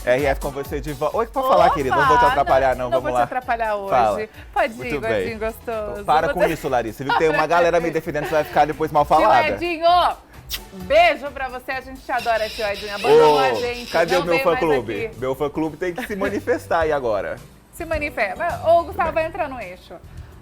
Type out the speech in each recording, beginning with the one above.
RF com você de volta. Oi, pode falar, querido. Não vou te atrapalhar, não. Vamos lá. Não vou te atrapalhar hoje. Fala. Pode Muito ir, bem. Edinho gostoso. Para com isso, Larissa. Viu? Tem uma galera me defendendo, você vai ficar depois mal falada. Tio Edinho, beijo pra você. A gente te adora, tio Edinho. Abandonou a gente. Cadê não o meu veio mais fã-clube? aqui. Meu fã-clube tem que se manifestar aí agora. Se manifesta. O Gustavo vai entrar no eixo.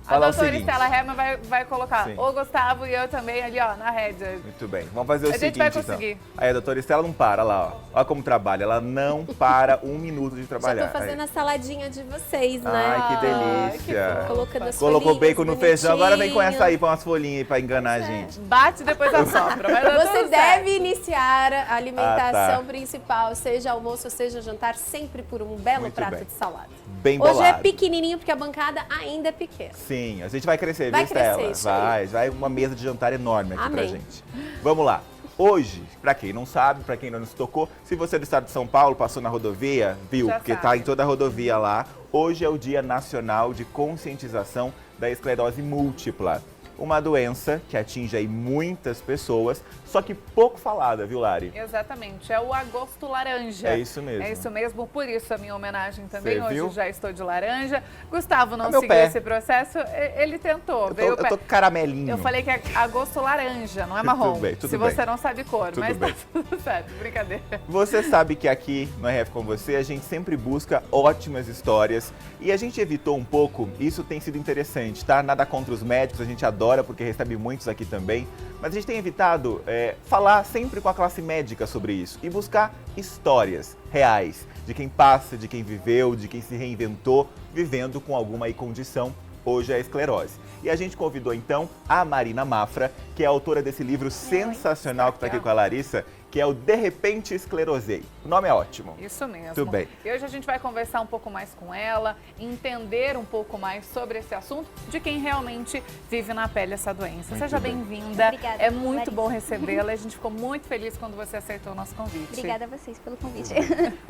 Fala A o doutora seguinte. Estela Herman vai colocar Sim. o Gustavo e eu também ali, ó, na rédea. Muito bem. Vamos fazer o A gente seguinte, vai então. conseguir. Aí a doutora Estela não para, lá, ó. Olha como trabalha. Ela não para um minuto de Já trabalhar. tô fazendo Aí. a saladinha de vocês, né? Ai, que Ai, delícia. que Colocando as Colocou folhinhas bacon no feijão, agora vem com essa aí, bonitinho. põe umas folhinhas aí pra enganar a gente. Bate e depois assopra. Mas tá Você tudo certo. deve iniciar a alimentação Ah, tá. principal, seja almoço, seja jantar, sempre por um belo Muito prato bem. de salada. Bem Hoje é bolado. pequenininho porque a bancada ainda é pequena. Sim, a gente vai crescer, Vai viu, Estela? crescer, isso aí. Vai uma mesa de jantar enorme aqui pra Amém. gente. Vamos lá. Hoje, pra quem não sabe, pra quem não nos tocou, se você é do estado de São Paulo, passou na rodovia, viu, Já porque sabe. tá em toda a rodovia lá. Hoje é o Dia Nacional de Conscientização da Esclerose Múltipla. Uma doença que atinge aí muitas pessoas, só que pouco falada, viu, Lari? Exatamente, é o agosto laranja. É isso mesmo. É isso mesmo, por isso a minha homenagem também. Cê Hoje viu? já estou de laranja. Gustavo não meu seguiu pé. esse processo, ele tentou. Eu veio o tô pé. caramelinho. Eu falei que é agosto laranja, não é marrom. Tudo bem, tudo se bem. você não sabe cor, Tudo mas bem. tá tudo certo, brincadeira. Você sabe que aqui no RF com você a gente sempre busca ótimas histórias e a gente evitou um pouco, isso tem sido interessante, tá? Nada contra os médicos, a gente adora porque recebe muitos aqui também, mas a gente tem evitado falar sempre com a classe médica sobre isso e buscar histórias reais de quem passa, de quem viveu, de quem se reinventou, vivendo com alguma aí condição, hoje é a esclerose. E a gente convidou então a Marina Mafra, que é autora desse livro sensacional que está aqui com a Larissa, que é o De Repente Esclerosei. O nome é ótimo. Isso mesmo. Tudo bem. E hoje a gente vai conversar um pouco mais com ela, entender um pouco mais sobre esse assunto, de quem realmente vive na pele essa doença. Muito Seja bem. bem-vinda. Obrigada, É muito Larissa. bom recebê-la. A gente ficou muito feliz quando você aceitou o nosso convite. Obrigada a vocês pelo convite.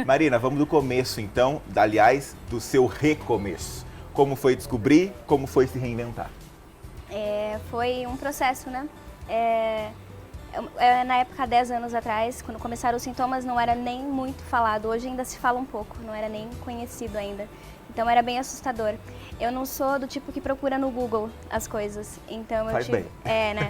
Marina, vamos do começo então, aliás, do seu recomeço. Como foi descobrir, como foi se reinventar? Foi um processo, né? Na época, há 10 anos atrás, quando começaram os sintomas, não era nem muito falado. Hoje ainda se fala um pouco, não era nem conhecido ainda. Então era bem assustador. Eu não sou do tipo que procura no Google as coisas. Então eu Faz tive. bem. Né?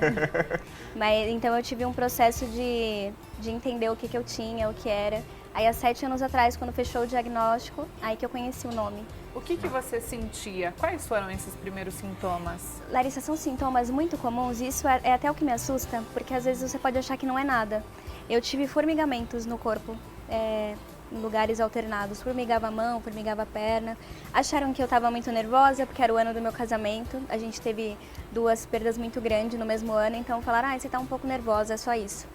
Mas então eu tive um processo de entender o que eu tinha, o que era. Aí há 7 anos atrás, quando fechou o diagnóstico, aí que eu conheci o nome. O que você sentia? Quais foram esses primeiros sintomas? Larissa, são sintomas muito comuns e isso é até o que me assusta, porque às vezes você pode achar que não é nada. Eu tive formigamentos no corpo, em lugares alternados. Formigava a mão, formigava a perna. Acharam que eu estava muito nervosa, porque era o ano do meu casamento. A gente teve 2 perdas muito grandes no mesmo ano, então falaram, você está um pouco nervosa, é só isso.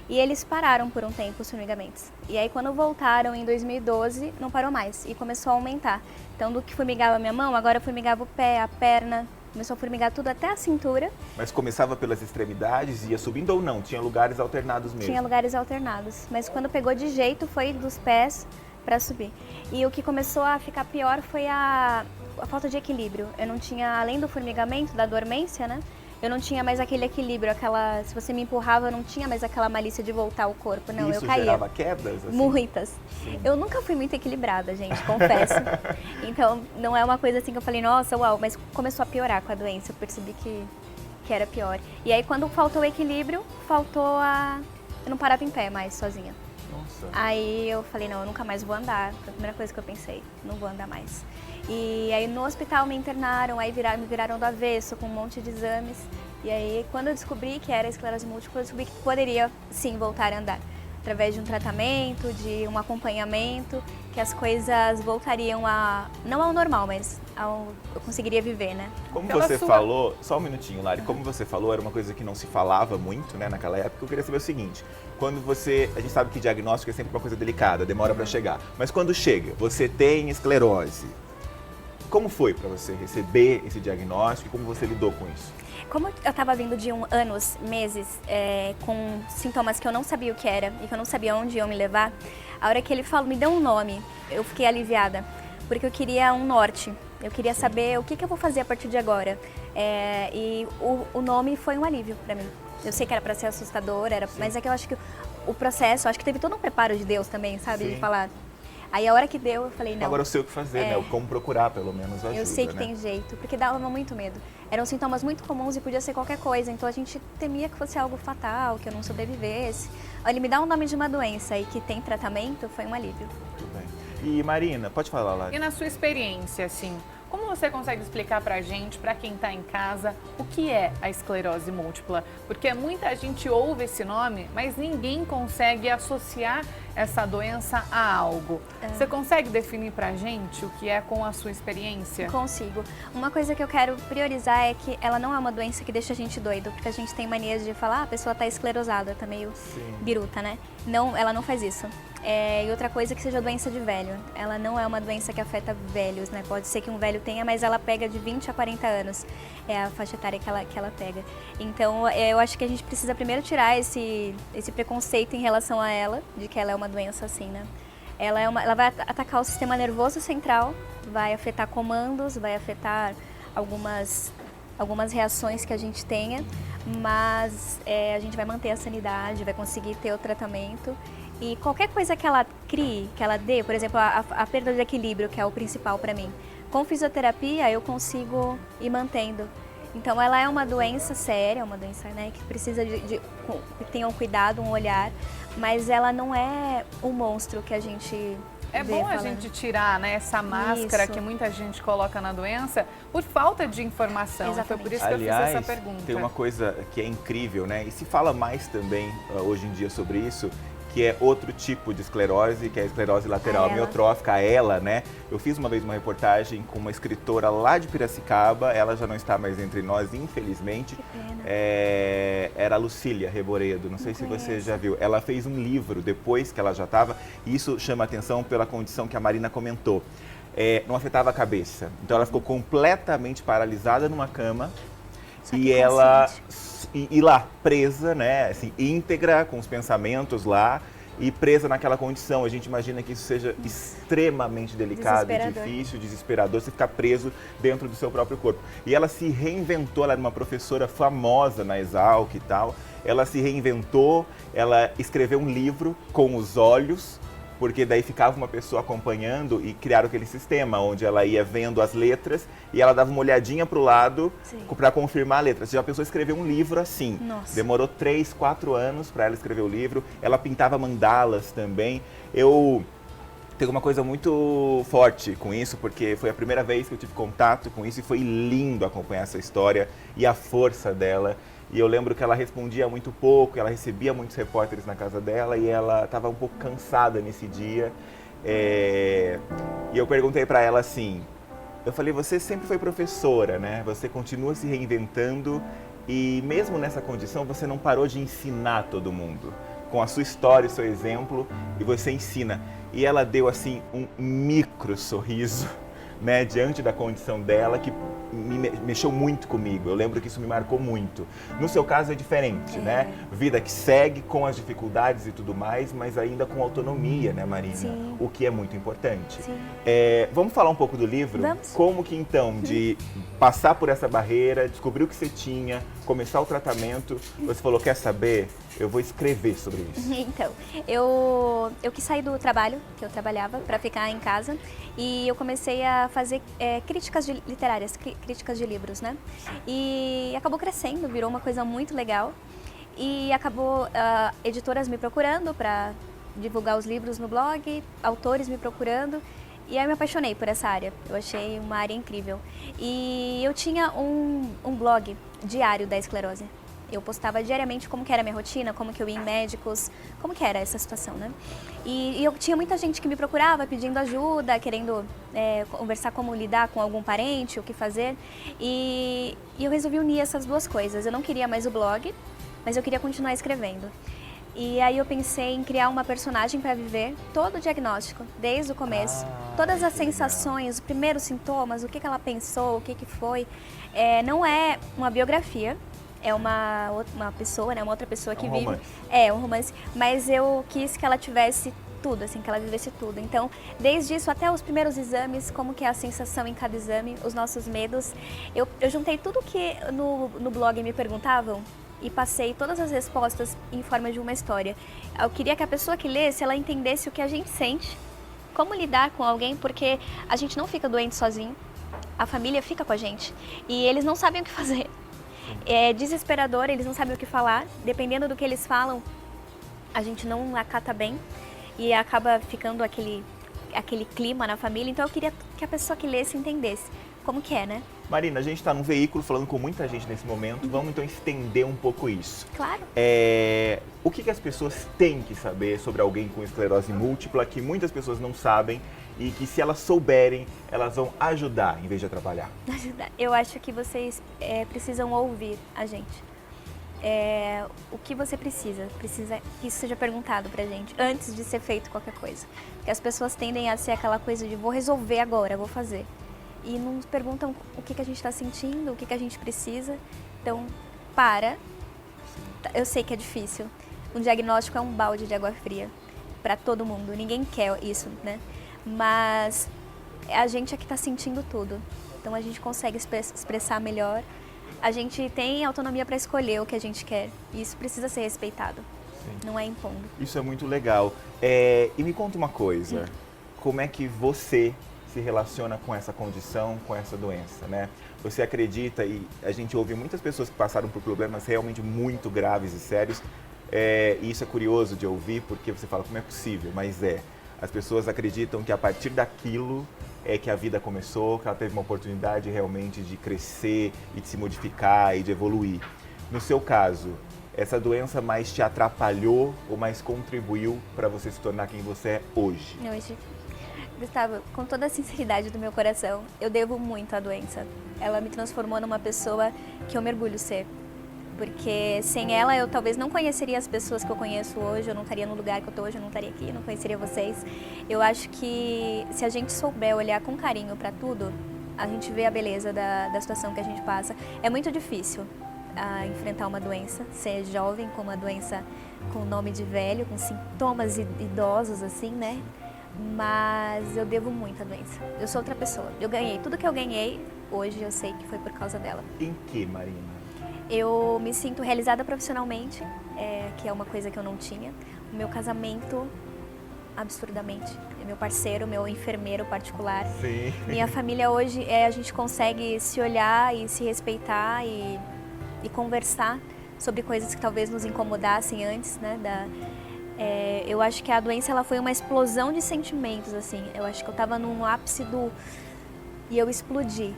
E eles pararam por um tempo os formigamentos. E aí quando voltaram em 2012, não parou mais e começou a aumentar. Então do que formigava a minha mão, agora formigava o pé, a perna, começou a formigar tudo até a cintura. Mas começava pelas extremidades, ia subindo ou não? Tinha lugares alternados mesmo? Tinha lugares alternados, mas quando pegou de jeito foi dos pés para subir. E o que começou a ficar pior foi a falta de equilíbrio. Eu não tinha, além do formigamento, da dormência, né? Eu não tinha mais aquele equilíbrio, se você me empurrava, eu não tinha mais aquela malícia de voltar o corpo, não, Isso eu caía. gerava quedas? Assim? Muitas. Sim. Eu nunca fui muito equilibrada, gente, confesso. Então, não é uma coisa assim que eu falei, nossa, uau, mas começou a piorar com a doença, eu percebi que era pior. E aí, quando faltou o equilíbrio, eu não parava em pé mais, sozinha. Nossa. Aí eu falei, não, eu nunca mais vou andar. Foi a primeira coisa que eu pensei, não vou andar mais. E aí no hospital me internaram, aí me viraram do avesso com um monte de exames. E aí quando eu descobri que era esclerose múltipla, eu descobri que poderia sim voltar a andar. Através de um tratamento, de um acompanhamento, que as coisas voltariam não ao normal, mas eu conseguiria viver, né? Como Pela você sua- falou, só um minutinho, Lari, como você falou, era uma coisa que não se falava muito, né, naquela época. Eu queria saber o seguinte, a gente sabe que diagnóstico é sempre uma coisa delicada, demora pra chegar, mas quando chega, você tem esclerose, como foi pra você receber esse diagnóstico e como você lidou com isso? Como eu estava vindo de anos, meses, com sintomas que eu não sabia o que era e que eu não sabia onde iam me levar, a hora que ele falou, me deu um nome, eu fiquei aliviada, porque eu queria um norte, eu queria saber o que eu vou fazer a partir de agora. E o nome foi um alívio para mim. Eu sei que era para ser assustador, mas é que eu acho que o processo, acho que teve todo um preparo de Deus também, sabe? Sim. De falar, Aí a hora que deu, eu falei, não. Agora eu sei o que fazer, né? Como procurar, pelo menos, ajuda, Eu sei que né? tem jeito, porque dava muito medo. Eram sintomas muito comuns e podia ser qualquer coisa, então a gente temia que fosse algo fatal, que eu não sobrevivesse. Ele me dá um nome de uma doença e que tem tratamento, foi um alívio. Tudo bem. E Marina, pode falar lá. E na sua experiência, assim, como você consegue explicar pra gente, pra quem tá em casa, o que é a esclerose múltipla? Porque muita gente ouve esse nome, mas ninguém consegue associar essa doença a algo. Você consegue definir pra gente o que é com a sua experiência? Consigo. Uma coisa que eu quero priorizar é que ela não é uma doença que deixa a gente doido, porque a gente tem mania de falar, a pessoa tá esclerosada, tá meio biruta, né? Não, ela não faz isso. E outra coisa é que seja doença de velho. Ela não é uma doença que afeta velhos, né? Pode ser que um velho tenha, mas ela pega de 20 a 40 anos. É a faixa etária que ela pega. Então, eu acho que a gente precisa primeiro tirar esse preconceito em relação a ela, de que ela é uma doença assim, né? Ela vai atacar o sistema nervoso central, vai afetar comandos, vai afetar algumas reações que a gente tenha, mas a gente vai manter a sanidade, vai conseguir ter o tratamento. E qualquer coisa que ela crie, que ela dê, por exemplo, a perda de equilíbrio, que é o principal para mim, com fisioterapia eu consigo ir mantendo. Então ela é uma doença séria, uma doença, né, que precisa que tenha um cuidado, um olhar, mas ela não é um monstro que a gente É bom a gente tirar, né, essa máscara que muita gente coloca na doença por falta de informação. Exatamente. Foi por isso que eu fiz essa pergunta. Tem uma coisa que é incrível, né? E se fala mais também hoje em dia sobre isso, que é outro tipo de esclerose, que é a esclerose lateral amiotrófica, a ELA, né? Eu fiz uma vez uma reportagem com uma escritora lá de Piracicaba, ela já não está mais entre nós, infelizmente. Que pena. Era a Lucília Reboredo, não sei se você já viu. Ela fez um livro depois que ela já estava, e isso chama atenção pela condição que a Marina comentou. Não afetava a cabeça, então ela ficou completamente paralisada numa cama. E ela e lá presa, né, assim, íntegra, com os pensamentos lá e presa naquela condição. A gente imagina que isso seja extremamente delicado e difícil, desesperador, você ficar preso dentro do seu próprio corpo. E ela se reinventou, ela era uma professora famosa na Exalc e tal. Ela se reinventou, ela escreveu um livro com os olhos, porque daí ficava uma pessoa acompanhando e criaram aquele sistema onde ela ia vendo as letras e ela dava uma olhadinha para o lado para confirmar a letra. Já a pessoa escreveu um livro assim. Nossa. Demorou 3, 4 anos para ela escrever o livro. Ela pintava mandalas também. Tenho uma coisa muito forte com isso, porque foi a primeira vez que eu tive contato com isso e foi lindo acompanhar essa história e a força dela. E eu lembro que ela respondia muito pouco, ela recebia muitos repórteres na casa dela e ela estava um pouco cansada nesse dia. E eu perguntei para ela assim, eu falei, você sempre foi professora, né? Você continua se reinventando e mesmo nessa condição você não parou de ensinar todo mundo. Com a sua história e seu exemplo, e você ensina. E ela deu assim um micro sorriso, né, diante da condição dela, que mexeu muito comigo. Eu lembro que isso me marcou muito. No seu caso é diferente, né? Vida que segue com as dificuldades e tudo mais, mas ainda com autonomia, né, Marina? Sim. O que é muito importante. Sim. Vamos falar um pouco do livro? Vamos. Como que então, de passar por essa barreira, descobrir o que você tinha, começar o tratamento, você falou, quer saber? Eu vou escrever sobre isso. Então, eu quis sair do trabalho, que eu trabalhava, para ficar em casa, e eu comecei a fazer críticas literárias, críticas de livros, né? E acabou crescendo, virou uma coisa muito legal, e acabou editoras me procurando para divulgar os livros no blog, autores me procurando, e aí eu me apaixonei por essa área, eu achei uma área incrível. E eu tinha um blog diário da esclerose. Eu postava diariamente como que era a minha rotina, como que eu ia em médicos, como que era essa situação, né? E eu tinha muita gente que me procurava pedindo ajuda, querendo conversar como lidar com algum parente, o que fazer. E eu resolvi unir essas duas coisas. Eu não queria mais o blog, mas eu queria continuar escrevendo. E aí eu pensei em criar uma personagem para viver todo o diagnóstico, desde o começo. Todas as sensações, os primeiros sintomas, o que ela pensou, o que foi. Não é uma biografia. É uma pessoa, né? Uma outra pessoa que vive. Romance. É, um romance. Mas eu quis que ela tivesse tudo, assim, que ela vivesse tudo. Então, desde isso até os primeiros exames, como que é a sensação em cada exame, os nossos medos. Eu juntei tudo que no blog me perguntavam e passei todas as respostas em forma de uma história. Eu queria que a pessoa que lesse, ela entendesse o que a gente sente como lidar com alguém, porque a gente não fica doente sozinho, a família fica com a gente e eles não sabem o que fazer. É desesperador, eles não sabem o que falar, dependendo do que eles falam, a gente não acata bem e acaba ficando aquele clima na família. Então eu queria que a pessoa que lesse entendesse como que é, né? Marina, a gente está num veículo falando com muita gente nesse momento, vamos então estender um pouco isso. Claro. O que as pessoas têm que saber sobre alguém com esclerose múltipla, que muitas pessoas não sabem e que se elas souberem, elas vão ajudar em vez de atrapalhar? Eu acho que vocês precisam ouvir a gente. O que você precisa que isso seja perguntado pra gente antes de ser feito qualquer coisa. Porque as pessoas tendem a ser aquela coisa de vou resolver agora, vou fazer. E não nos perguntam o que a gente está sentindo, o que a gente precisa. Então, eu sei que é difícil. Um diagnóstico é um balde de água fria para todo mundo. Ninguém quer isso, né? Mas a gente é que está sentindo tudo. Então a gente consegue expressar melhor. A gente tem autonomia para escolher o que a gente quer. E isso precisa ser respeitado. Sim. Não é impondo. Isso é muito legal. E me conta uma coisa. Como é que você se relaciona com essa condição, com essa doença, né? Você acredita, e a gente ouve muitas pessoas que passaram por problemas realmente muito graves e sérios, e isso é curioso de ouvir, porque você fala, como é possível? Mas as pessoas acreditam que a partir daquilo é que a vida começou, que ela teve uma oportunidade realmente de crescer e de se modificar e de evoluir. No seu caso, essa doença mais te atrapalhou ou mais contribuiu para você se tornar quem você é hoje? Hoje, Gustavo, com toda a sinceridade do meu coração, eu devo muito à doença. Ela me transformou numa pessoa que eu mergulho ser. Porque sem ela eu talvez não conheceria as pessoas que eu conheço hoje, eu não estaria no lugar que eu estou hoje, eu não estaria aqui, eu não conheceria vocês. Eu acho que se a gente souber olhar com carinho para tudo, a gente vê a beleza da situação que a gente passa. É muito difícil enfrentar uma doença, ser jovem com uma doença com nome de velho, com sintomas idosos assim, né? Mas eu devo muito à doença. Eu sou outra pessoa. Eu ganhei tudo que eu ganhei, hoje eu sei que foi por causa dela. Em que, Marina? Eu me sinto realizada profissionalmente, que é uma coisa que eu não tinha. O meu casamento, absurdamente. Meu parceiro, meu enfermeiro particular. Sim. Minha família hoje, a gente consegue se olhar e se respeitar e conversar sobre coisas que talvez nos incomodassem antes, né? Eu acho que a doença ela foi uma explosão de sentimentos, assim. Eu acho que eu estava num ápice e eu explodi.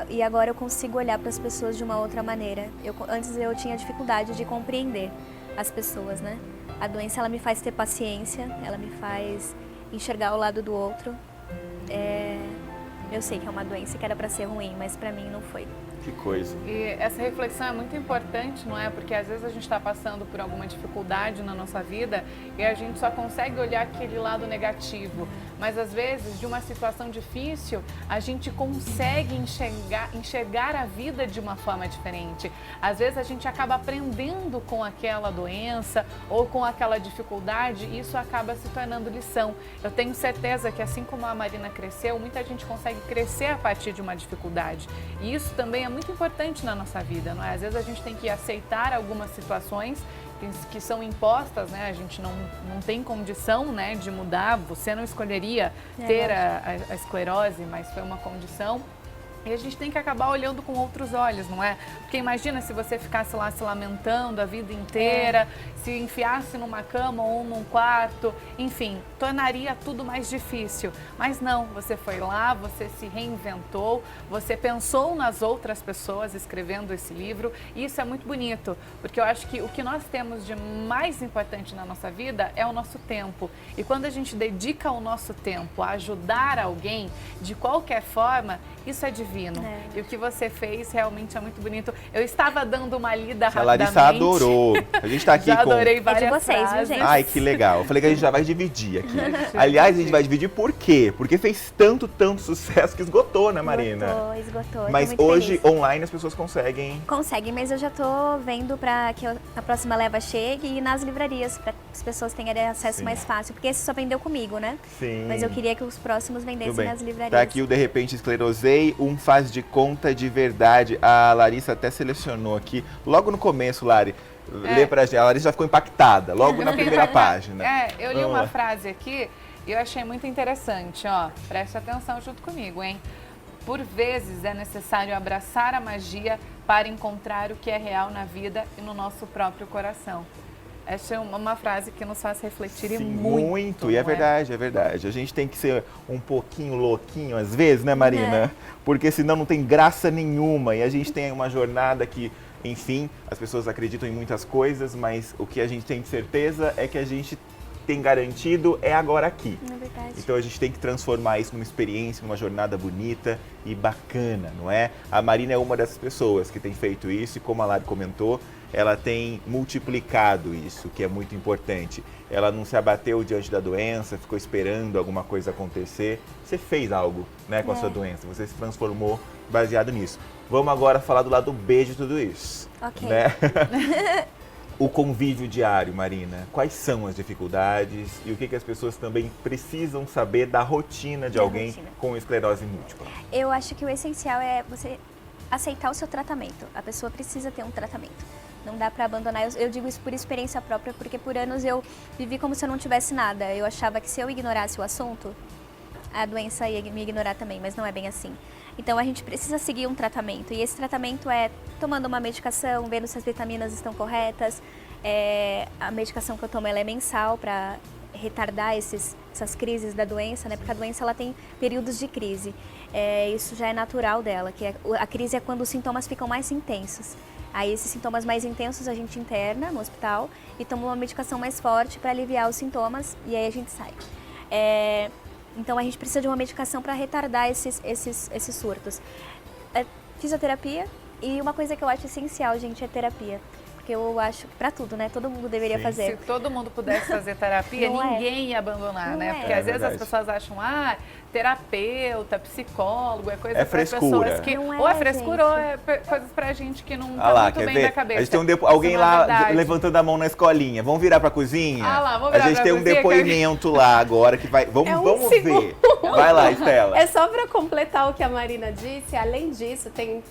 E agora eu consigo olhar para as pessoas de uma outra maneira. Antes eu tinha dificuldade de compreender as pessoas, né? A doença ela me faz ter paciência, ela me faz enxergar o lado do outro. Eu sei que é uma doença que era para ser ruim, mas para mim não foi. Que coisa. E essa reflexão é muito importante, não é? Porque às vezes a gente está passando por alguma dificuldade na nossa vida e a gente só consegue olhar aquele lado negativo. Mas às vezes, de uma situação difícil, a gente consegue enxergar a vida de uma forma diferente. Às vezes a gente acaba aprendendo com aquela doença ou com aquela dificuldade e isso acaba se tornando lição. Eu tenho certeza que assim como a Marina cresceu, muita gente consegue crescer a partir de uma dificuldade. E isso também é muito importante na nossa vida, não é? Às vezes a gente tem que aceitar algumas situações que são impostas, né? A gente não tem condição, né, de mudar. Você não escolheria ter a esclerose, mas foi uma condição. E a gente tem que acabar olhando com outros olhos, não é? Porque imagina se você ficasse lá se lamentando a vida inteira, se enfiasse numa cama ou num quarto, enfim, tornaria tudo mais difícil. Mas não, você foi lá, você se reinventou, você pensou nas outras pessoas escrevendo esse livro e isso é muito bonito, porque eu acho que o que nós temos de mais importante na nossa vida é o nosso tempo. E quando a gente dedica o nosso tempo a ajudar alguém, de qualquer forma, isso é divino. E o que você fez realmente é muito bonito. Eu estava dando uma lida rapidamente. A Larissa adorou. A gente está aqui já adorei várias de vocês, frases. viu, gente? Ai, que legal. Eu falei que a gente já vai dividir aqui. Aliás, a gente vai dividir por quê? Porque fez tanto sucesso que esgotou, né, Marina? Esgotou. Mas hoje, online, as pessoas conseguem... Conseguem, mas eu já tô vendo para que a próxima leva chegue e nas livrarias, para que as pessoas tenham acesso mais fácil. Porque esse só vendeu comigo, né? Sim. Mas eu queria que os próximos vendessem nas livrarias. Tá aqui o De Repente Esclerosei, um faz de conta de verdade. A Larissa até selecionou aqui, logo no começo, Lari. Lê pra gente. A Larissa já ficou impactada, logo na primeira página. Eu li uma frase aqui E eu achei muito interessante, ó, preste atenção junto comigo, hein? Por vezes é necessário abraçar a magia para encontrar o que é real na vida e no nosso próprio coração. Essa é uma frase que nos faz refletir. Sim, muito. E é verdade, é verdade. A gente tem que ser um pouquinho louquinho às vezes, né, Marina? Porque senão não tem graça nenhuma. E a gente tem uma jornada que, enfim, as pessoas acreditam em muitas coisas, mas o que a gente tem de certeza é que a gente tem garantido é agora aqui. É verdade. Então a gente tem que transformar isso numa experiência, numa jornada bonita e bacana, não é? A Marina é uma dessas pessoas que tem feito isso e, como a Lari comentou, ela tem multiplicado isso, que é muito importante. Ela não se abateu diante da doença, ficou esperando alguma coisa acontecer. Você fez algo, né, com a sua doença, você se transformou baseado nisso. Vamos agora falar do lado B de tudo isso. Ok. Né? O convívio diário, Marina. Quais são as dificuldades e o que as pessoas também precisam saber da rotina de alguém com esclerose múltipla? Eu acho que o essencial é você aceitar o seu tratamento. A pessoa precisa ter um tratamento. Não dá para abandonar. Eu digo isso por experiência própria, porque por anos eu vivi como se eu não tivesse nada. Eu achava que se eu ignorasse o assunto, a doença ia me ignorar também, mas não é bem assim. Então a gente precisa seguir um tratamento, e esse tratamento é tomando uma medicação, vendo se as vitaminas estão corretas. A medicação que eu tomo ela é mensal para retardar essas crises da doença, né? Porque a doença ela tem períodos de crise. Isso já é natural dela, que a crise é quando os sintomas ficam mais intensos. Aí esses sintomas mais intensos a gente interna no hospital e toma uma medicação mais forte para aliviar os sintomas, e aí a gente sai. Então a gente precisa de uma medicação para retardar esses surtos. Fisioterapia, e uma coisa que eu acho essencial, gente, é terapia. Porque eu acho que para tudo, né? Todo mundo deveria fazer. Se todo mundo pudesse fazer terapia, ninguém ia abandonar, né? Porque às vezes as pessoas acham, terapeuta, psicólogo, é coisa para pessoas que... Ou é frescura, ou é coisas pra gente que não tá muito bem da cabeça. A gente tem alguém lá levantando a mão na escolinha. Vamos virar pra cozinha? Vamos virar a gente tem um depoimento lá agora que vai... Vamos ver. Vai lá, Estela. É só para completar o que a Marina disse. Além disso, tem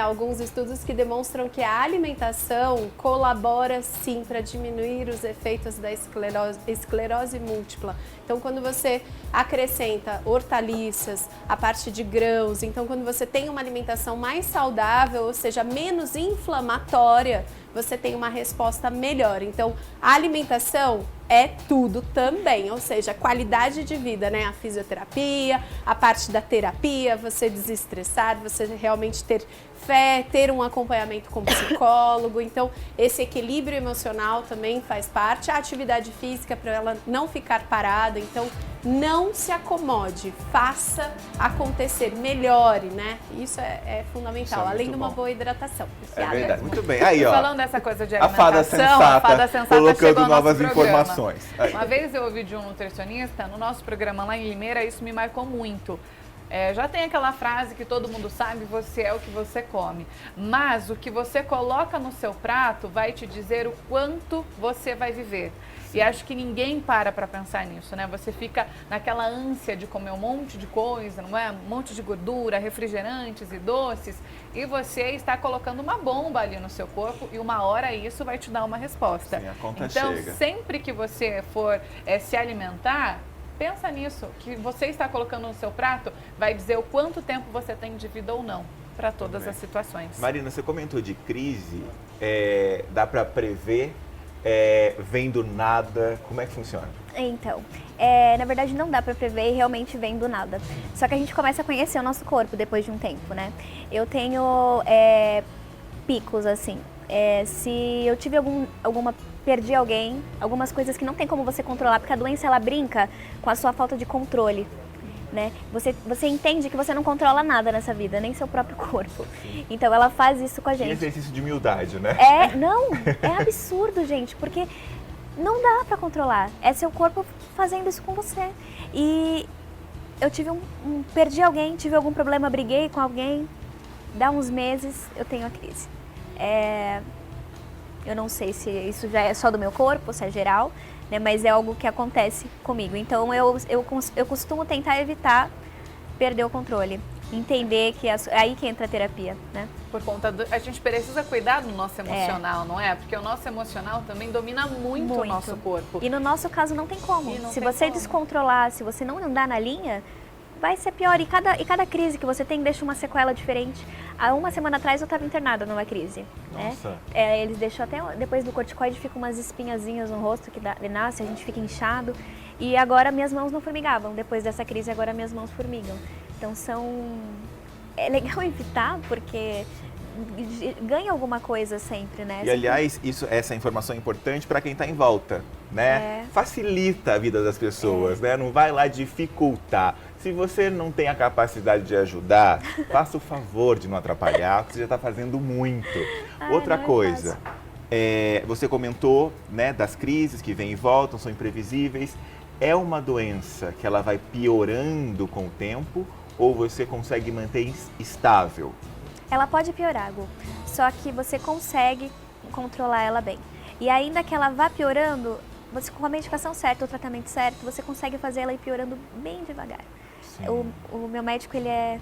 alguns estudos que demonstram que a alimentação colabora sim para diminuir os efeitos da esclerose múltipla. Então, quando você acrescenta hortaliças, a parte de grãos, então quando você tem uma alimentação mais saudável, ou seja, menos inflamatória, você tem uma resposta melhor. Então, a alimentação é tudo também, ou seja, qualidade de vida, né? A fisioterapia, a parte da terapia, você desestressar, você realmente ter fé, ter um acompanhamento com psicólogo. Então, esse equilíbrio emocional também faz parte. A atividade física, para ela não ficar parada. Então, não se acomode, faça acontecer, melhore, né? Isso é fundamental, isso além de uma boa hidratação. É verdade, muito bem. Aí, ó, falando dessa coisa de a fada alimentação, sensata colocando novas informações. Uma vez eu ouvi de um nutricionista, no nosso programa lá em Limeira, isso me marcou muito. Já tem aquela frase que todo mundo sabe, você é o que você come. Mas o que você coloca no seu prato vai te dizer o quanto você vai viver. E acho que ninguém para pensar nisso, né? Você fica naquela ânsia de comer um monte de coisa, não é? Um monte de gordura, refrigerantes e doces, e você está colocando uma bomba ali no seu corpo, e uma hora isso vai te dar uma resposta. Sim, a conta então, chega. sempre que você for se alimentar, pensa nisso, que você está colocando no seu prato vai dizer o quanto tempo você tem de vida ou não, para todas as situações. Marina, você comentou de crise, dá para prever? Vem do nada, como é que funciona? Então, na verdade não dá para prever e realmente vem do nada. Só que a gente começa a conhecer o nosso corpo depois de um tempo, né? Eu tenho picos, assim. Se eu tive perdi alguém, algumas coisas que não tem como você controlar, porque a doença ela brinca com a sua falta de controle. Né? Você entende que você não controla nada nessa vida, nem seu próprio corpo. Então ela faz isso com a gente. Que exercício de humildade, né? É absurdo, gente, porque não dá pra controlar. É seu corpo fazendo isso com você. E eu perdi alguém, tive algum problema, briguei com alguém, dá uns meses eu tenho a crise. Eu não sei se isso já é só do meu corpo, se é geral, né, mas é algo que acontece comigo. Então eu costumo tentar evitar perder o controle. entender que é aí que entra a terapia, né? Por conta a gente precisa cuidar do nosso emocional, não é? Porque o nosso emocional também domina muito o nosso corpo. E no nosso caso não tem como. Se tem você como. descontrolar, se você não andar na linha, vai ser pior. E cada crise que você tem deixa uma sequela diferente. Há uma semana atrás eu estava internada numa crise. Nossa. Né? Eles deixam até, depois do corticoide, fica umas espinhazinhas no rosto que nasce, a gente fica inchado. E agora minhas mãos não formigavam. Depois dessa crise, agora minhas mãos formigam. Então é legal evitar, porque ganha alguma coisa sempre, né? E aliás, essa informação é importante para quem está em volta, né? Facilita a vida das pessoas, né? Não vai lá dificultar. Se você não tem a capacidade de ajudar, faça o favor de não atrapalhar, porque você já está fazendo muito. Outra coisa, você comentou, né, das crises que vêm e voltam, são imprevisíveis. É uma doença que ela vai piorando com o tempo ou você consegue manter estável? Ela pode piorar, Gu, só que você consegue controlar ela bem. E ainda que ela vá piorando, você com a medicação certa, o tratamento certo, você consegue fazer ela ir piorando bem devagar. O meu médico, ele é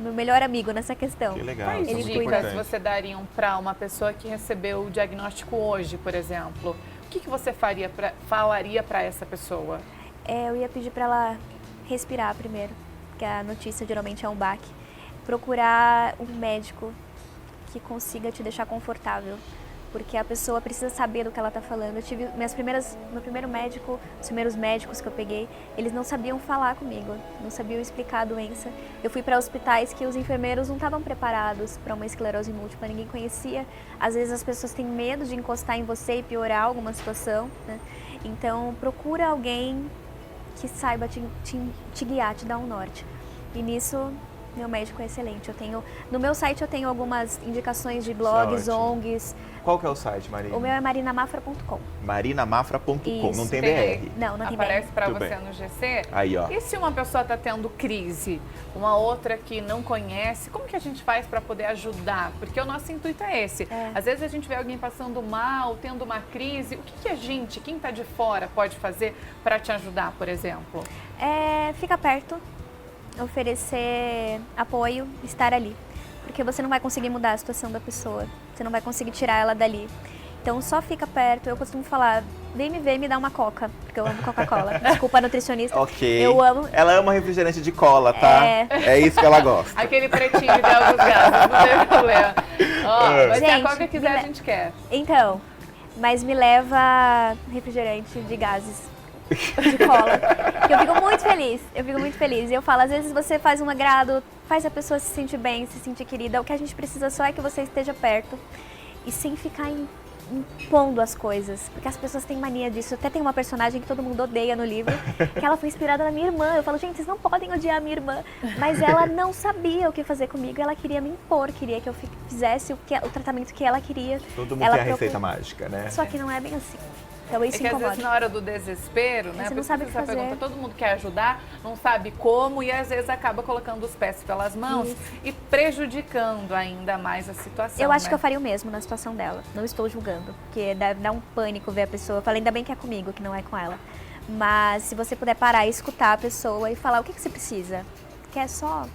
meu melhor amigo nessa questão. Que legal, Quais isso é muito dicas importante. você dariam para uma pessoa que recebeu o diagnóstico hoje, por exemplo? O que você falaria para essa pessoa? Eu ia pedir para ela respirar primeiro, porque a notícia geralmente é um baque. Procurar um médico que consiga te deixar confortável, porque a pessoa precisa saber do que ela está falando. Eu tive meu primeiro médico, os primeiros médicos que eu peguei, eles não sabiam falar comigo, não sabiam explicar a doença. Eu fui para hospitais que os enfermeiros não estavam preparados para uma esclerose múltipla, ninguém conhecia. Às vezes as pessoas têm medo de encostar em você e piorar alguma situação, né? Então procura alguém que saiba te guiar, te dar um norte. E nisso meu médico é excelente. No meu site eu tenho algumas indicações de blogs, ONGs. Qual que é o site, Marina? O meu é marinamafra.com. marinamafra.com, não tem BR. Não tem BR. Aparece para Tudo você bem. no GC? Aí, ó. E se uma pessoa está tendo crise, uma outra que não conhece, como que a gente faz para poder ajudar? Porque o nosso intuito é esse. Às vezes a gente vê alguém passando mal, tendo uma crise. O que a gente, quem está de fora, pode fazer para te ajudar, por exemplo? Fica perto, oferecer apoio, estar ali. Porque você não vai conseguir mudar a situação da pessoa, você não vai conseguir tirar ela dali. Então só fica perto. Eu costumo falar, vem me ver e me dá uma coca, porque eu amo Coca-Cola. Desculpa, nutricionista. Ok. Eu amo. Ela ama refrigerante de cola, tá? É isso que ela gosta. Aquele pretinho de alguns gases, não tem problema. Mas se a Gente, Coca que quiser, a gente quer. Então, mas me leva refrigerante de gases, de cola. Que eu fico muito feliz. E eu falo, às vezes você faz um agrado, faz a pessoa se sentir bem, se sentir querida. O que a gente precisa só é que você esteja perto e sem ficar impondo as coisas, porque as pessoas têm mania disso. Até tem uma personagem que todo mundo odeia no livro, que ela foi inspirada na minha irmã. Eu falo, gente, vocês não podem odiar a minha irmã, mas ela não sabia o que fazer comigo, ela queria me impor, queria que eu fizesse o tratamento que ela queria. Todo mundo tem a receita mágica, né? Só que não é bem assim. Então isso que às incomoda. vezes na hora do desespero, né? Você não sabe o que fazer. Pergunta, todo mundo quer ajudar, não sabe como e às vezes acaba colocando os pés pelas mãos e prejudicando ainda mais a situação. Eu acho né? que eu faria o mesmo na situação dela. Não estou julgando, porque dá um pânico ver a pessoa. Eu falei, ainda bem que é comigo, que não é com ela. Mas se você puder parar e escutar a pessoa e falar o que você precisa, quer só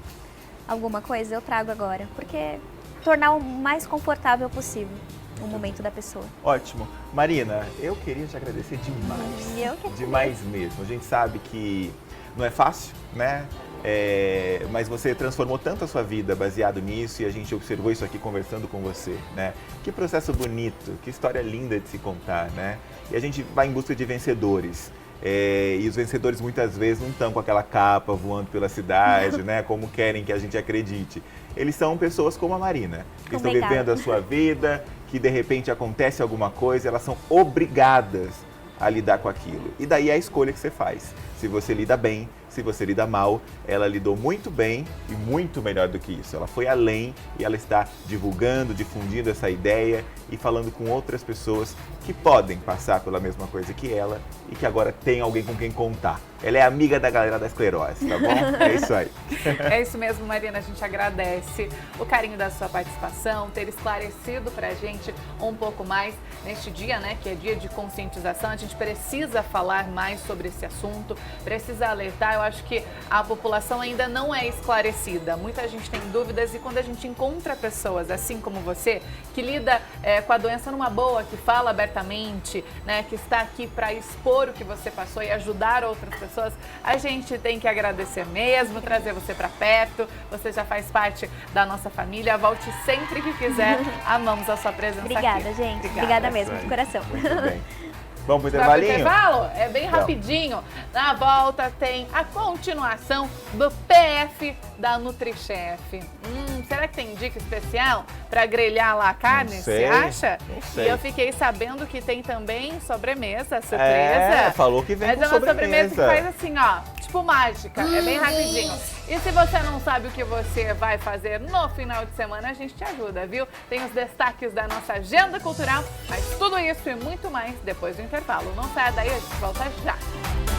alguma coisa, eu trago agora. Porque tornar o mais confortável possível o momento da pessoa. Ótimo. Marina, eu queria te agradecer demais. Eu que demais mesmo. A gente sabe que não é fácil, né? Mas você transformou tanto a sua vida baseado nisso e a gente observou isso aqui conversando com você, né? Que processo bonito, que história linda de se contar, né? E a gente vai em busca de vencedores. E os vencedores muitas vezes não estão com aquela capa voando pela cidade, né? Como querem que a gente acredite. Eles são pessoas como a Marina, que estão vivendo a sua vida, que de repente acontece alguma coisa, elas são obrigadas a lidar com aquilo. E daí é a escolha que você faz. Se você lida bem, se você lida mal, ela lidou muito bem e muito melhor do que isso. Ela foi além e ela está divulgando, difundindo essa ideia e falando com outras pessoas que podem passar pela mesma coisa que ela e que agora tem alguém com quem contar. ela é amiga da galera da esclerose, tá bom? É isso aí. É isso mesmo, Marina, a gente agradece o carinho da sua participação, ter esclarecido pra gente um pouco mais neste dia, né, que é dia de conscientização. A gente precisa falar mais sobre esse assunto, precisa alertar. Eu acho que a população ainda não é esclarecida. Muita gente tem dúvidas e quando a gente encontra pessoas assim como você, que lida com a doença numa boa, que fala abertamente, né, que está aqui para expor o que você passou e ajudar outras pessoas, a gente tem que agradecer mesmo, trazer você para perto. Você já faz parte da nossa família. Volte sempre que quiser. Amamos a sua presença Obrigada, aqui. gente. Obrigada mesmo, de coração. Muito bem. Vamos pro Vai pro intervalinho? intervalo? É bem rapidinho. Na volta tem a continuação do PF da NutriChef. Será que tem dica especial para grelhar lá a carne? Não Você sei, acha? não sei. E eu fiquei sabendo que tem também sobremesa, surpresa. É, falou que vem Mas com é uma sobremesa que sobremesa. faz assim, ó, tipo mágica. É bem rapidinho. E se você não sabe o que você vai fazer no final de semana, a gente te ajuda, viu? Tem os destaques da nossa agenda cultural, mas tudo isso e muito mais depois do intervalo. Não saia daí, a gente volta já.